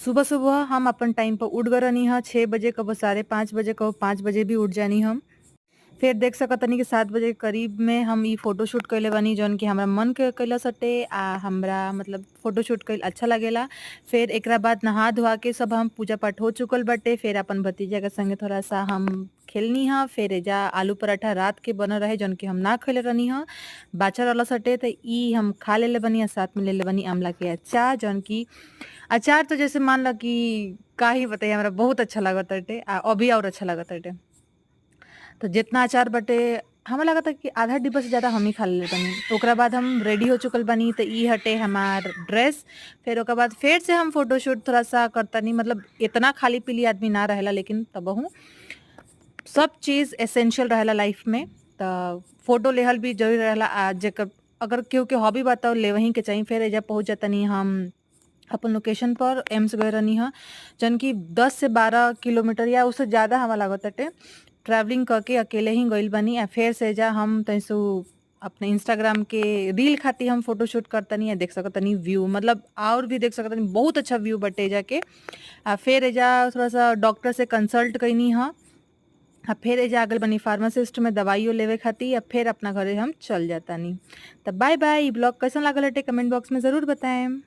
सुबह सुबह हम अपन टाइम पर उठ गए रहनी ह 6 बजे, कबो 5:30 बजे, कबो 5 बजे भी उठ जानी हम। फिर देख सकतनी कि 7 बजे के करीब में हम ई फ़ोटोशूट कइले बानी जौन कि हमरा मन के कइलस हटे हमरा मतलब फ़ोटोशूट कइल अच्छा लागेला। फिर एकरा बाद नहा-धोआ के सब हम पूजा-पाठ हो चुकल बाटे। फिर अपन भतीजा के संगे थोड़ा-सा हम खेलनी ह। फिर एजा आलू पराठा रात के बनल रहे जौन कि हम ना खइले रहनी ह। बाचल रहलस हटे त ई हम खा लेले बानी आ साथ में लेले बानी आंवला के अचार जौन कि अचार तो जैसे मान ला कि का ही बताई हमरा बहुत अच्छा लागताटे अभी और अच्छा लागताटे। तो जितना अचार बाटे हमरा लागता कि आधा डिब्बा से ज़्यादा हम ही खा लेले बानी। ओकरा बाद हम रेडी हो चुकल बानी त ई हटे हमार ड्रेस। फिर ओकर बाद फिर से हम फ़ोटोशूट थोड़ा-सा करतानी मतलब इतना खाली-पीली आदमी ना रहेला लेकिन तबहू सब चीज़ एसेंशियल रहेला लाइफ में। त फ़ोटो लेहल भी ज़रूरी रहेला जेकर अगर केहू के हॉबी बा त लेवही के चाही। फिर एजा पहुँच जातानी हम अपन लोकेशन पर एम्स गए रहनी ह जौन कि 10 से 12 किलोमीटर या उससे ज़्यादा हमरा लागताटे। ट्रैवलिंग करके अकेले ही गइल बानी फिर से एजा हम तनिसु अपने इंस्टाग्राम के रील खातिर हम फ़ोटोशूट करतानी देख सकतानी व्यू मतलब और भी देख सकतानी बहुत अच्छा व्यू बाटे एजा के। फिर एजा थोड़ा-सा डॉक्टर से कंसल्ट कइनी ह। फिर एजा आ गइल बानी फार्मासिस्ट में दवाइयो लेवे खातिर फिर अपना घरे हम चल जातानी। त बाय बाय। ई ब्लॉग कैसन लागल हटे कमेंट बॉक्स में ज़रूर बताएम।